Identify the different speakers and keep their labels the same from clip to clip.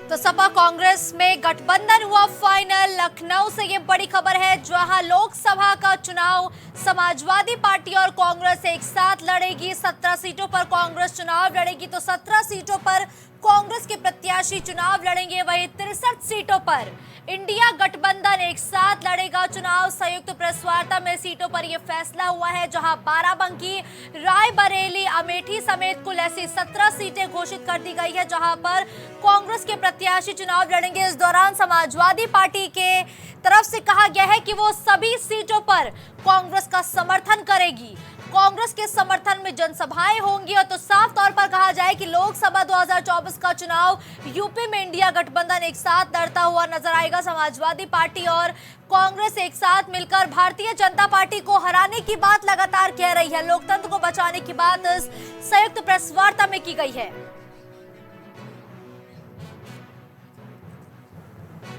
Speaker 1: तो सपा कांग्रेस में गठबंधन हुआ फाइनल। लखनऊ से ये बड़ी खबर है, जहां लोकसभा का चुनाव समाजवादी पार्टी और कांग्रेस एक साथ लड़ेगी। 17 सीटों पर कांग्रेस चुनाव लड़ेगी, तो 17 सीटों पर कांग्रेस के प्रत्याशी चुनाव लड़ेंगे। वहीं 63 सीटों पर इंडिया गठबंधन एक साथ लड़ेगा चुनाव। संयुक्त प्रेस वार्ता में सीटों पर यह फैसला हुआ है, जहां बाराबंकी, रायबरेली, अमेठी समेत कुल ऐसी 17 सीटें घोषित कर दी गई है, जहां पर कांग्रेस के प्रत्याशी चुनाव लड़ेंगे। इस दौरान समाजवादी पार्टी के तरफ से कहा गया है कि वो सभी सीटों पर कांग्रेस का समर्थन करेगी। कांग्रेस के समर्थन में जनसभाएं होंगी। और तो साफ तौर पर कहा जाए कि लोकसभा 2024 का चुनाव यूपी में इंडिया गठबंधन एक साथ लड़ता हुआ नजर आएगा। समाजवादी पार्टी और कांग्रेस एक साथ मिलकर भारतीय जनता पार्टी को हराने की बात लगातार कह रही है। लोकतंत्र को बचाने की बात इस संयुक्त प्रेस वार्ता में की गई है।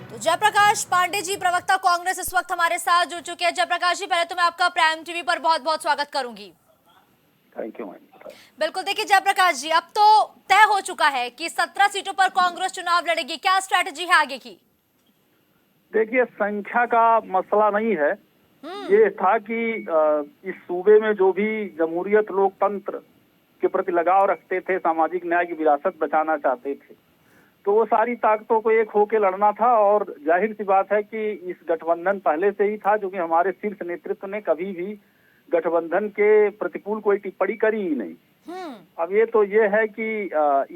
Speaker 1: तो जयप्रकाश पांडे जी, प्रवक्ता कांग्रेस, इस वक्त हमारे साथ जुड़ चुके हैं। जयप्रकाश जी, पहले तो मैं आपका प्राइम टीवी पर बहुत बहुत स्वागत करूंगी।
Speaker 2: Thank you.
Speaker 1: बिल्कुल, देखिए जयप्रकाश जी, अब तो तय हो चुका है कि 17 सीटों पर कांग्रेस चुनाव लड़ेगी। क्या स्ट्रैटेजी है आगे की?
Speaker 2: देखिए, संख्या का मसला नहीं है। ये था कि इस सूबे में जो भी जमहूरियत लोकतंत्र के प्रति लगाव रखते थे, सामाजिक न्याय की विरासत बचाना चाहते थे, तो वो सारी ताकतों को एक होके लड़ना था। और जाहिर सी बात है कि इस गठबंधन पहले से ही था, क्योंकि हमारे शीर्ष नेतृत्व ने कभी भी गठबंधन के प्रतिकूल कोई टिप्पणी करी ही नहीं। अब ये तो ये है कि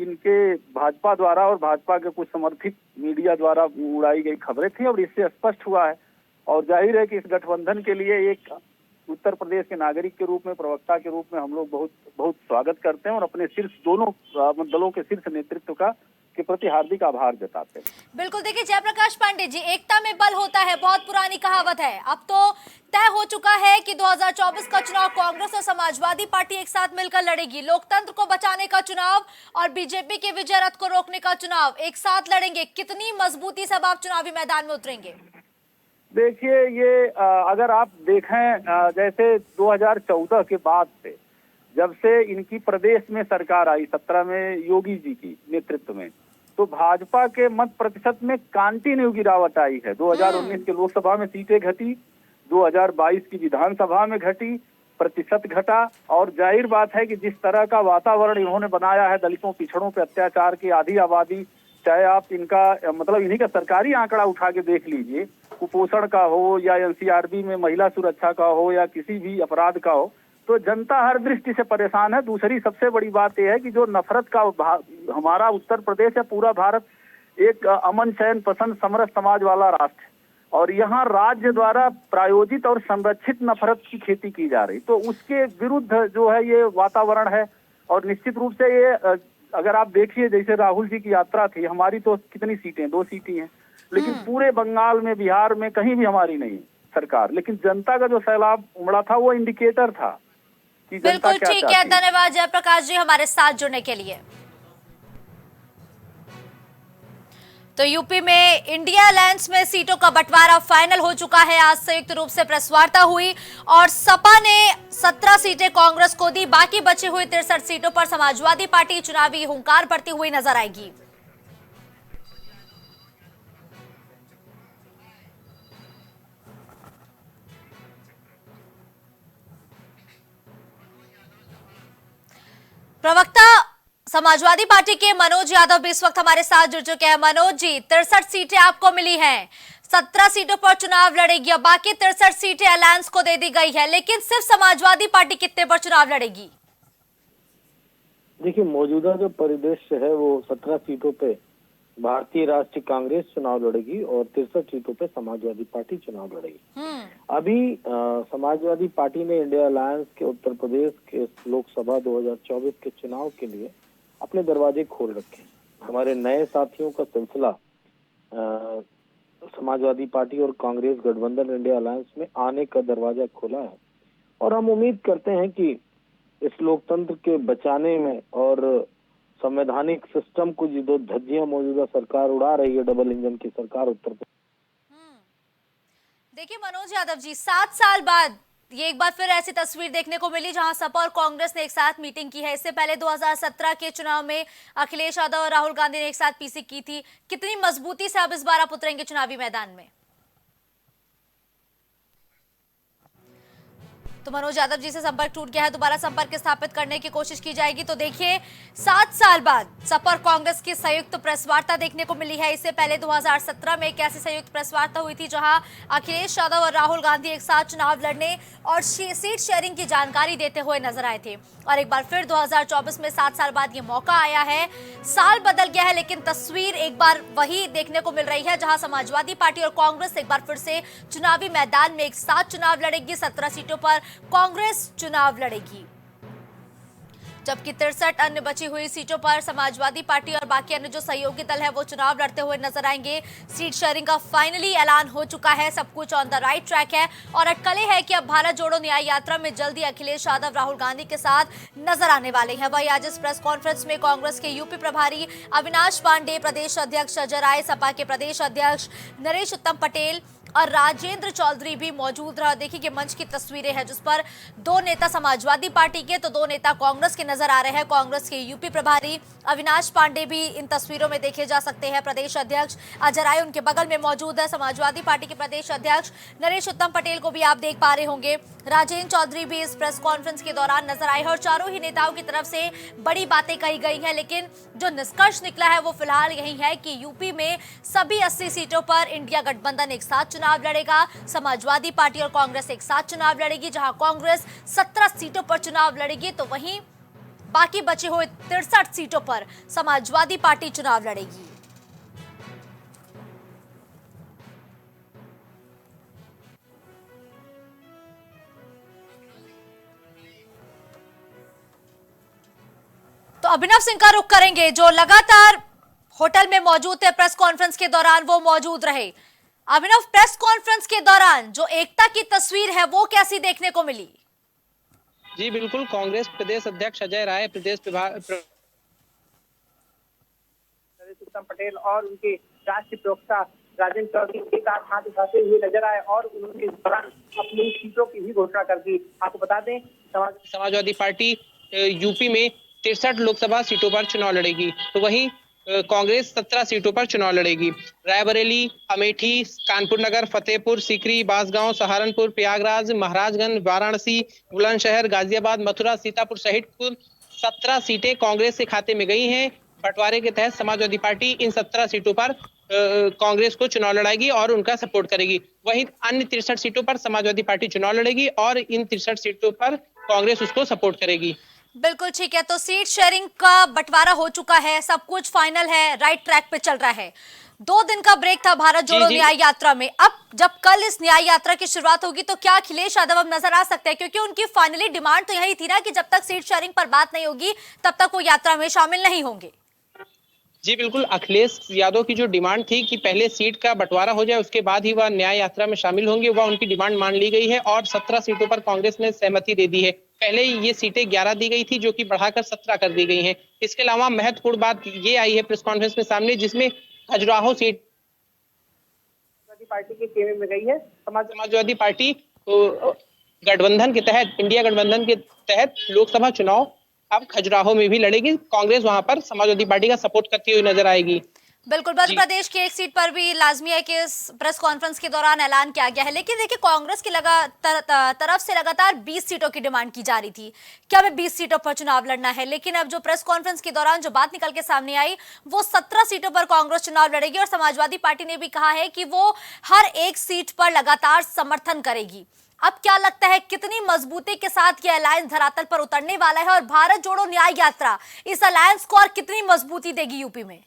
Speaker 2: इनके भाजपा द्वारा और भाजपा के कुछ समर्थित मीडिया द्वारा उड़ाई गई खबरें थी, और इससे स्पष्ट हुआ है। और जाहिर है कि इस गठबंधन के लिए एक उत्तर प्रदेश के नागरिक के रूप में, प्रवक्ता के रूप में हम लोग बहुत बहुत स्वागत करते हैं और अपने शीर्ष दोनों दलों के शीर्ष नेतृत्व का के प्रति हार्दिक आभार जताते हैं।
Speaker 1: बिल्कुल, देखिए जयप्रकाश पांडे जी, एकता में बल होता है, बहुत पुरानी कहावत है। अब तो तय हो चुका है कि 2024 का चुनाव कांग्रेस और समाजवादी पार्टी एक साथ मिलकर लड़ेगी। लोकतंत्र को बचाने का चुनाव और बीजेपी के विजय रथ को रोकने का चुनाव एक साथ लड़ेंगे। कितनी मजबूती से आप चुनावी मैदान में उतरेंगे?
Speaker 2: देखिए, ये अगर आप देखें, जैसे 2014 के बाद से, जब से इनकी प्रदेश में सरकार आई 17 में योगी जी की नेतृत्व में, तो भाजपा के मत प्रतिशत में कंटिन्यू गिरावट आई है। 2019 के लोकसभा में सीटें घटी, 2022 की विधानसभा में घटी, प्रतिशत घटा। और जाहिर बात है कि जिस तरह का वातावरण इन्होंने बनाया है, दलितों पिछड़ों पे अत्याचार की आधी आबादी, चाहे आप इनका मतलब इन्हीं का सरकारी आंकड़ा उठा के देख लीजिए, कुपोषण का हो या एनसीआरबी में महिला सुरक्षा का हो या किसी भी अपराध का हो, तो जनता हर दृष्टि से परेशान है। दूसरी सबसे बड़ी बात यह है कि जो नफरत का हमारा उत्तर प्रदेश है, पूरा भारत एक अमन चैन पसंद समरस समाज वाला राष्ट्र है, और यहाँ राज्य द्वारा प्रायोजित और संरक्षित नफरत की खेती की जा रही, तो उसके विरुद्ध जो है ये वातावरण है। और निश्चित रूप से ये अगर आप देखिए, जैसे राहुल जी की यात्रा थी, हमारी तो कितनी सीटें, 2 सीटें हैं, लेकिन पूरे बंगाल में, बिहार में कहीं भी हमारी नहीं सरकार। लेकिन जनता का जो सैलाब उमड़ा था वो इंडिकेटर था कि जनता क्या चाहती है।
Speaker 1: बिल्कुल ठीक है, धन्यवाद जयप्रकाश जी हमारे साथ जुड़ने के लिए। तो यूपी में इंडिया अलायंस में सीटों का बंटवारा फाइनल हो चुका है। आज संयुक्त रूप से प्रेस वार्ता हुई और सपा ने 17 सीटें कांग्रेस को दी। बाकी बची हुई 63 सीटों पर समाजवादी पार्टी चुनावी हुंकार भरती हुई नजर आएगी। प्रवक्ता समाजवादी पार्टी के मनोज यादव भी इस वक्त हमारे साथ जुड़ चुके हैं। मनोज जी, 63 सीटें आपको मिली हैं, 17 सीटों पर चुनाव लड़ेगी और बाकी 63 सीटें अलायंस को दे दी गई है, लेकिन सिर्फ समाजवादी पार्टी कितने पर चुनाव लड़ेगी?
Speaker 3: देखिए, मौजूदा जो परिदृश्य है वो 17 सीटों पे भारतीय राष्ट्रीय कांग्रेस चुनाव लड़ेगी और 63 सीटों पे समाजवादी पार्टी चुनाव लड़ेगी। अभी समाजवादी पार्टी ने इंडिया अलायंस के उत्तर प्रदेश के लोकसभा 2024 के चुनाव के लिए अपने दरवाजे खोल रखे। हमारे नए साथियों का सिलसिला समाजवादी पार्टी और कांग्रेस गठबंधन इंडिया अलायंस में आने का दरवाजा खोला है, और हम उम्मीद करते हैं कि इस लोकतंत्र के बचाने में और संवैधानिक सिस्टम को जो धज्जियां मौजूदा सरकार उड़ा रही है, डबल इंजन की सरकार उत्तर प्रदेश।
Speaker 1: देखिए मनोज यादव जी, 7 साल बाद ये एक बार फिर ऐसी तस्वीर देखने को मिली जहां सपा और कांग्रेस ने एक साथ मीटिंग की है। इससे पहले 2017 के चुनाव में अखिलेश यादव और राहुल गांधी ने एक साथ पीसी की थी। कितनी मजबूती से अब इस बार आप उतरेंगे चुनावी मैदान में? तो मनोज यादव जी से संपर्क टूट गया है, दोबारा संपर्क स्थापित करने की कोशिश की जाएगी। तो देखिए, 7 साल बाद सपा और कांग्रेस की संयुक्त प्रेस वार्ता देखने को मिली है। इससे पहले 2017 में एक ऐसी संयुक्त प्रेस वार्ता हुई थी जहां अखिलेश यादव और राहुल गांधी एक साथ चुनाव लड़ने और सीट शेयरिंग की जानकारी देते हुए नजर आए थे। और एक बार फिर 2024 में 7 साल बाद ये मौका आया है। साल बदल गया है लेकिन तस्वीर एक बार वही देखने को मिल रही है, जहां समाजवादी पार्टी और कांग्रेस एक बार फिर से चुनावी मैदान में एक साथ चुनाव लड़ेगी। 17 सीटों पर कांग्रेस चुनाव लड़ेगी, जबकि 63 अन्य बची हुई सीटों पर समाजवादी पार्टी और बाकी अन्य जो सहयोगी दल है वो चुनाव लड़ते हुए नजर आएंगे। सीट शेयरिंग का फाइनली ऐलान हो चुका है, सब कुछ ऑन द राइट ट्रैक है और अटकलें है कि अब भारत जोड़ो न्याय यात्रा में जल्दी अखिलेश यादव राहुल गांधी के साथ नजर आने वाले हैं। वही आज इस प्रेस कॉन्फ्रेंस में कांग्रेस के यूपी प्रभारी अविनाश पांडे, प्रदेश अध्यक्ष अजय राय, सपा के प्रदेश अध्यक्ष नरेश उत्तम पटेल और राजेंद्र चौधरी भी मौजूद रहा। देखिए कि मंच की तस्वीरें हैं जिस पर 2 नेता समाजवादी पार्टी के तो 2 नेता कांग्रेस के नजर आ रहे हैं। कांग्रेस के यूपी प्रभारी अविनाश पांडे भी इन तस्वीरों में देखे जा सकते हैं। प्रदेश अध्यक्ष अजय राय उनके बगल में मौजूद है। समाजवादी पार्टी के प्रदेश अध्यक्ष नरेश उत्तम पटेल को भी आप देख पा रहे होंगे। राजेंद्र चौधरी भी इस प्रेस कॉन्फ्रेंस के दौरान नजर आए हैं और चारों ही नेताओं की तरफ से बड़ी बातें कही गई हैं, लेकिन जो निष्कर्ष निकला है वो फिलहाल यही है कि यूपी में सभी 80 सीटों पर इंडिया गठबंधन एक साथ चुनाव लड़ेगा। समाजवादी पार्टी और कांग्रेस एक साथ चुनाव लड़ेगी। जहां कांग्रेस 17 सीटों पर चुनाव लड़ेगी तो वहीं बाकी बचे हुए 63 सीटों पर समाजवादी पार्टी चुनाव लड़ेगी। तो अभिनव सिंह का रुख करेंगे, जो लगातार होटल में मौजूद थे प्रेस कॉन्फ्रेंस के दौरान, वो मौजूद रहे। अभिनव, प्रेस कॉन्फ्रेंस के दौरान जो एकता की तस्वीर है वो कैसी देखने को मिली?
Speaker 4: जी बिल्कुल, कांग्रेस प्रदेश अध्यक्ष अजय राय, प्रदेश उत्तम पटेल और उनके राष्ट्रीय प्रवक्ता राजेंद्र चौधरी एक साथ हाथ उठाते हुए नजर आए और उन्होंने इस दौरान अपनी सीटों की भी घोषणा कर दी। आपको बता दें, समाजवादी पार्टी यूपी में 63 लोकसभा सीटों पर चुनाव लड़ेगी, तो वहीं कांग्रेस 17 सीटों पर चुनाव लड़ेगी। रायबरेली, अमेठी, कानपुर नगर, फतेहपुर सीकरी, बांसगांव, सहारनपुर, प्रयागराज, महाराजगंज, वाराणसी, बुलंदशहर, गाजियाबाद, मथुरा, सीतापुर सहित कुल 17 सीटें कांग्रेस के खाते में गई हैं। बंटवारे के तहत समाजवादी पार्टी इन 17 सीटों पर कांग्रेस को चुनाव लड़ाएगी और उनका सपोर्ट करेगी। वहीं अन्य 63 सीटों पर समाजवादी पार्टी चुनाव लड़ेगी और इन 63 सीटों पर कांग्रेस उसको सपोर्ट करेगी।
Speaker 1: बिल्कुल ठीक है, तो सीट शेयरिंग का बंटवारा हो चुका है, सब कुछ फाइनल है, राइट ट्रैक पे चल रहा है। 2 दिन का ब्रेक था भारत जोड़ो न्याय यात्रा में। अब जब कल इस न्याय यात्रा की शुरुआत होगी तो क्या अखिलेश यादव अब नजर आ सकते हैं? क्योंकि उनकी फाइनली डिमांड तो यही थी ना कि जब तक सीट शेयरिंग पर बात नहीं होगी तब तक वो यात्रा में शामिल नहीं होंगे।
Speaker 4: जी बिल्कुल, अखिलेश यादव की जो डिमांड थी कि पहले सीट का बंटवारा हो जाए उसके बाद ही वह न्याय यात्रा में शामिल होंगे, वह उनकी डिमांड मान ली गई है और 17 सीटों पर कांग्रेस ने सहमति दे दी है। पहले ये सीटें 11 दी गई थी जो कि बढ़ाकर 17 कर दी गई हैं। इसके अलावा महत्वपूर्ण बात ये आई है प्रेस कॉन्फ्रेंस में सामने, जिसमें खजुराहो सीट पार्टी के खेमे में गई है। समाजवादी पार्टी गठबंधन के तहत, इंडिया गठबंधन के तहत लोकसभा चुनाव अब खजुराहो में भी लड़ेगी। कांग्रेस वहां पर समाजवादी पार्टी का सपोर्ट करती हुई नजर आएगी।
Speaker 1: बिल्कुल, मध्य प्रदेश की एक सीट पर भी लाजमी है कि इस प्रेस कॉन्फ्रेंस के दौरान ऐलान किया गया है। लेकिन देखिए, कांग्रेस की तरफ से लगातार 20 सीटों की डिमांड की जा रही थी कि हमें 20 सीटों पर चुनाव लड़ना है, लेकिन अब जो प्रेस कॉन्फ्रेंस के दौरान जो बात निकल के सामने आई वो 17 सीटों पर कांग्रेस चुनाव लड़ेगी और समाजवादी पार्टी ने भी कहा है कि वो हर एक सीट पर लगातार समर्थन करेगी। अब क्या लगता है कितनी मजबूती के साथ ये अलायंस धरातल पर उतरने वाला है और भारत जोड़ो न्याय यात्रा इस अलायंस को और कितनी मजबूती देगी यूपी में?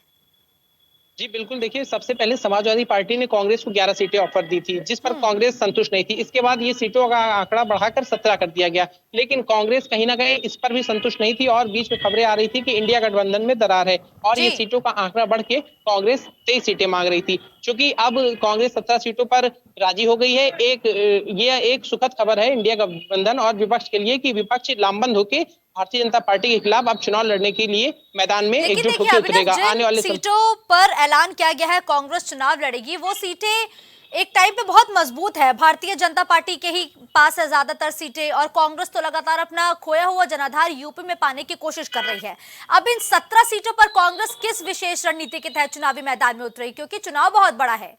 Speaker 4: जी बिल्कुल, देखिए, सबसे पहले समाजवादी पार्टी ने कांग्रेस को 11 सीटें ऑफर दी थी, जिस पर कांग्रेस संतुष्ट नहीं थी। इसके बाद ये सीटों का आंकड़ा बढ़ाकर 17 कर दिया गया, लेकिन कांग्रेस कहीं ना कहीं इस पर भी संतुष्ट नहीं थी और बीच में खबरें आ रही थी कि इंडिया गठबंधन में दरार है और ये सीटों का आंकड़ा बढ़ के कांग्रेस 23 सीटें मांग रही थी। क्योंकि अब कांग्रेस 17 सीटों पर राजी हो गई है। ये एक सुखद खबर है इंडिया गठबंधन और विपक्ष के लिए कि विपक्ष लामबंद होकर भारतीय जनता पार्टी के खिलाफ अब चुनाव लड़ने के लिए मैदान में एकजुट होकर उतरेगा। आने वाले
Speaker 1: सीटों पर ऐलान किया गया है कांग्रेस चुनाव लड़ेगी, वो सीटें एक टाइम पे बहुत मजबूत है, भारतीय जनता पार्टी के ही पास है ज्यादातर सीटें और कांग्रेस तो लगातार अपना खोया हुआ जनाधार यूपी में पाने की कोशिश कर रही है। अब इन 17 सीटों पर कांग्रेस किस विशेष रणनीति के तहत चुनावी मैदान में उतरेगी, क्योंकि चुनाव बहुत बड़ा है।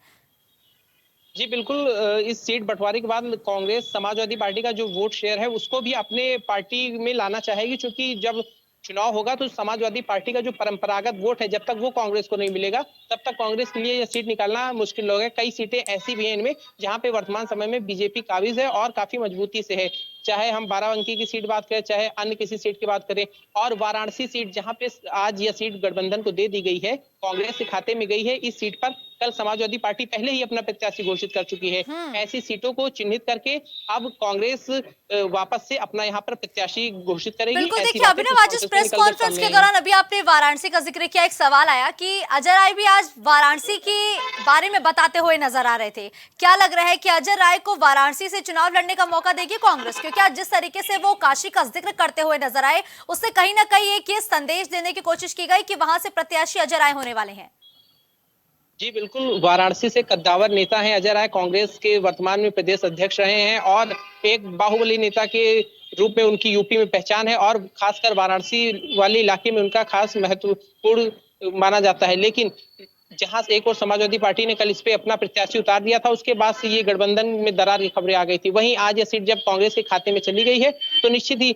Speaker 4: जी बिल्कुल, इस सीट बंटवारे के बाद कांग्रेस समाजवादी पार्टी का जो वोट शेयर है उसको भी अपने पार्टी में लाना चाहेगी, क्योंकि जब चुनाव होगा तो समाजवादी पार्टी का जो परंपरागत वोट है, जब तक वो कांग्रेस को नहीं मिलेगा तब तक कांग्रेस के लिए यह सीट निकालना मुश्किल होगा। कई सीटें ऐसी भी हैं इनमें जहां पे वर्तमान समय में बीजेपी काबिज है और काफी मजबूती से है, चाहे हम बाराबंकी की सीट बात करें, चाहे अन्य किसी सीट की बात करें। और वाराणसी सीट जहां पे आज यह सीट गठबंधन को दे दी गई है, कांग्रेस के खाते में गई है, इस सीट पर कल समाजवादी पार्टी पहले ही अपना प्रत्याशी घोषित कर चुकी है। ऐसी सीटों को चिन्हित करके अब कांग्रेस वापस से अपना यहाँ पर प्रत्याशी घोषित करेगी।
Speaker 1: बिल्कुल, देखिए अभिनव, आज इस प्रेस कॉन्फ्रेंस के दौरान अभी आपने वाराणसी का जिक्र किया, एक सवाल आया कि अजय राय भी आज वाराणसी के बारे में बताते हुए नजर आ रहे थे। क्या लग रहा है कि अजय राय को वाराणसी से चुनाव लड़ने का मौका देगी कांग्रेस, क्योंकि आज जिस तरीके से वो काशी का जिक्र करते हुए नजर आए उससे कहीं ना कहीं एक ये संदेश देने की कोशिश की गई कि वहां से प्रत्याशी अजय राय होने वाले हैं।
Speaker 4: जी बिल्कुल, वाराणसी से कद्दावर नेता हैं अजय राय, कांग्रेस के वर्तमान में प्रदेश अध्यक्ष रहे हैं और एक बाहुबली नेता के रूप में उनकी यूपी में पहचान है और खासकर वाराणसी वाले इलाके में उनका खास महत्वपूर्ण माना जाता है। लेकिन जहां एक और समाजवादी पार्टी ने कल इस पे अपना प्रत्याशी उतार दिया था, उसके बाद से ये गठबंधन में दरार की खबरें आ गई थी। वहीं आज यह सीट जब कांग्रेस के खाते में चली गई है तो निश्चित ही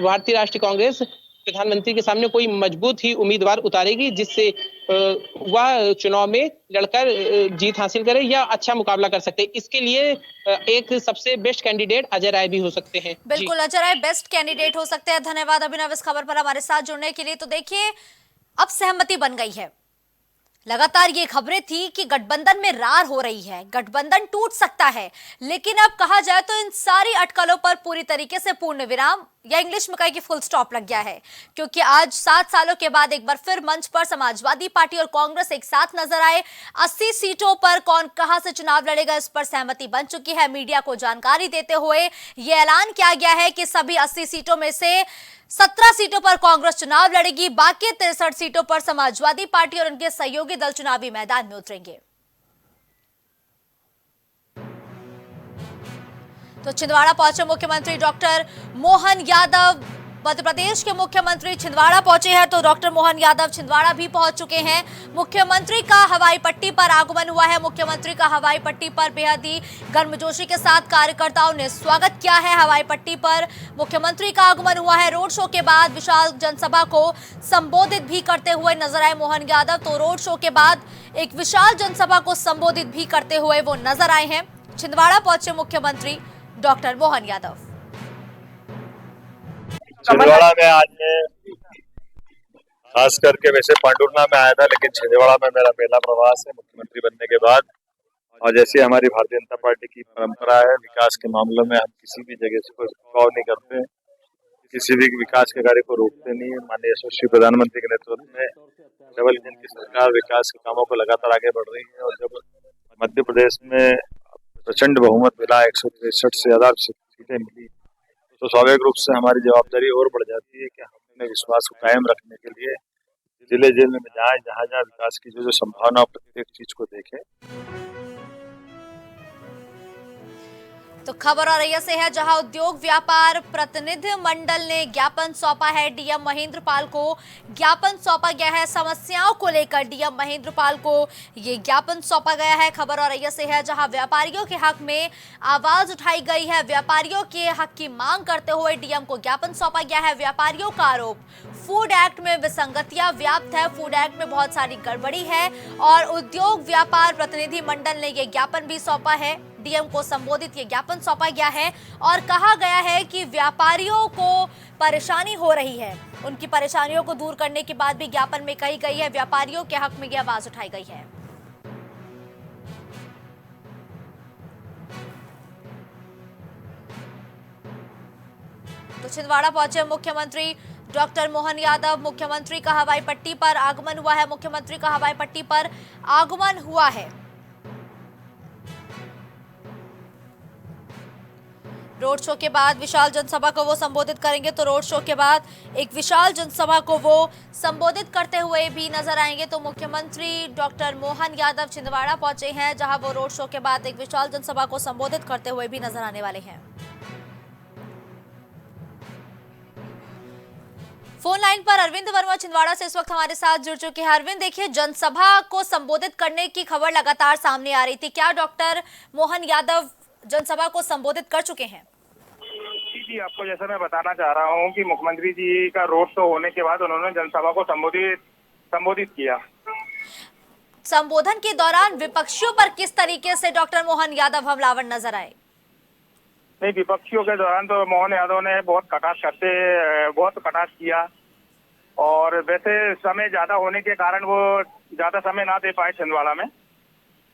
Speaker 4: भारतीय राष्ट्रीय कांग्रेस प्रधानमंत्री के सामने कोई मजबूत ही उम्मीदवार उतारेगी, जिससे वह चुनाव में लड़कर जीत हासिल करे या अच्छा मुकाबला कर सकते। इसके लिए एक सबसे बेस्ट कैंडिडेट अजय राय भी हो सकते हैं।
Speaker 1: बिल्कुल, अजय राय बेस्ट कैंडिडेट हो सकते हैं। धन्यवाद अभिनव इस खबर पर हमारे साथ जुड़ने के लिए। तो देखिए, अब सहमति बन गई है। लगातार ये खबरें थी कि गठबंधन में रार हो रही है, गठबंधन टूट सकता है, लेकिन अब कहा जाए तो इन सारी अटकलों पर पूरी तरीके से पूर्ण विराम या इंग्लिश में कहे कि फुल स्टॉप लग गया है, क्योंकि आज 7 सालों के बाद एक बार फिर मंच पर समाजवादी पार्टी और कांग्रेस एक साथ नजर आए। 80 सीटों पर कौन कहां से चुनाव लड़ेगा इस पर सहमति बन चुकी है। मीडिया को जानकारी देते हुए यह ऐलान किया गया है कि सभी 80 सीटों में से 17 सीटों पर कांग्रेस चुनाव लड़ेगी, बाकी 63 सीटों पर समाजवादी पार्टी और उनके सहयोगी दल चुनावी मैदान में उतरेंगे। तो छिंदवाड़ा पहुंचे मुख्यमंत्री डॉक्टर मोहन यादव। मध्य प्रदेश के मुख्यमंत्री छिंदवाड़ा पहुंचे हैं, तो डॉक्टर मोहन यादव छिंदवाड़ा भी पहुंच चुके हैं। मुख्यमंत्री का हवाई पट्टी पर आगमन हुआ है। मुख्यमंत्री का हवाई पट्टी पर बेहद ही गर्मजोशी के साथ कार्यकर्ताओं ने स्वागत किया है। हवाई पट्टी पर मुख्यमंत्री का आगमन हुआ है। रोड शो के बाद विशाल जनसभा को संबोधित भी करते हुए नजर आए मोहन यादव। तो रोड शो के बाद एक विशाल जनसभा को संबोधित भी करते हुए वो नजर आए हैं। छिंदवाड़ा पहुंचे मुख्यमंत्री डॉक्टर मोहन यादव।
Speaker 5: छिंदवाड़ा में आज मैं खास करके वैसे पांडुरना में आया था, लेकिन छिंदवाड़ा में मेरा पहला प्रवास है मुख्यमंत्री बनने के बाद। और जैसे हमारी भारतीय जनता पार्टी की परंपरा है, विकास के मामलों में हम किसी भी जगह से कोई रुकाव नहीं करते, किसी भी विकास के कार्य को रोकते नहीं है। माननीय यशस्वी प्रधानमंत्री के नेतृत्व में डबल इंजन की सरकार विकास के कामों को लगातार आगे बढ़ रही है। और जब मध्य प्रदेश में प्रचंड बहुमत मिला, 163 से ज्यादा सीटें मिली, तो स्वाभाविक रूप से हमारी जवाबदारी और बढ़ जाती है कि हम अपने विश्वास को कायम रखने के लिए जिले जिले में जाएं, जहाँ जहाँ विकास की जो संभावना प्रत्येक चीज को देखें।
Speaker 1: तो खबर औरैया से है, जहां उद्योग व्यापार प्रतिनिधि मंडल ने ज्ञापन सौंपा है डीएम महेंद्र पाल को। ज्ञापन सौंपा गया है समस्याओं को लेकर, डीएम महेंद्र पाल को ये ज्ञापन सौंपा गया है। खबर औरैया से है, जहां व्यापारियों के हक में आवाज उठाई गई है। व्यापारियों के हक की मांग करते हुए डीएम को ज्ञापन सौंपा गया है। व्यापारियों का आरोप फूड एक्ट में विसंगतियां व्याप्त है, फूड एक्ट में बहुत सारी गड़बड़ी है और उद्योग व्यापार प्रतिनिधि मंडल ने यह ज्ञापन भी सौंपा है। डीएम को संबोधित ये ज्ञापन सौंपा गया है और कहा गया है कि व्यापारियों को परेशानी हो रही है, उनकी परेशानियों को दूर करने की बात भी ज्ञापन में कही गई है। व्यापारियों के हक में ये आवाज उठाई गई है। तो छिंदवाड़ा पहुंचे मुख्यमंत्री डॉक्टर मोहन यादव। मुख्यमंत्री का हवाई पट्टी पर आगमन हुआ है। मुख्यमंत्री का हवाई पट्टी पर आगमन हुआ है। रोड शो के बाद विशाल जनसभा को वो संबोधित करेंगे। तो रोड शो के बाद एक विशाल जनसभा को वो संबोधित करते हुए भी नजर आएंगे। तो मुख्यमंत्री डॉक्टर मोहन यादव छिंदवाड़ा पहुंचे हैं, जहां वो रोड शो के बाद एक विशाल जनसभा को संबोधित करते हुए भी नजर आने वाले हैं। फोन लाइन पर अरविंद वर्मा छिंदवाड़ा से इस वक्त हमारे साथ जुड़ चुके हैं। अरविंद, देखिए, जनसभा को संबोधित करने की खबर लगातार सामने आ रही थी, क्या डॉक्टर मोहन यादव जनसभा को संबोधित कर चुके हैं?
Speaker 6: जी, आपको जैसा मैं बताना चाह रहा हूं कि मुख्यमंत्री जी का रोड शो होने के बाद उन्होंने जनसभा को संबोधित किया।
Speaker 1: संबोधन के दौरान विपक्षियों पर किस तरीके से डॉक्टर मोहन यादव हमलावर नजर आए?
Speaker 6: नहीं, विपक्षियों के दौरान तो मोहन यादव ने बहुत कटाक्ष किया, और वैसे समय ज्यादा होने के कारण वो ज्यादा समय ना दे पाए छिंदवाड़ा में।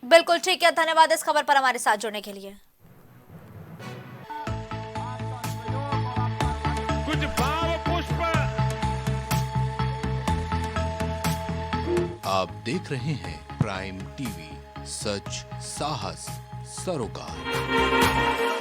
Speaker 1: बिल्कुल ठीक है, धन्यवाद इस खबर पर हमारे साथ जुड़ने के लिए।
Speaker 7: कुछ भाव पुष्प।
Speaker 8: आप देख रहे हैं प्राइम टीवी, सच साहस सरोकार।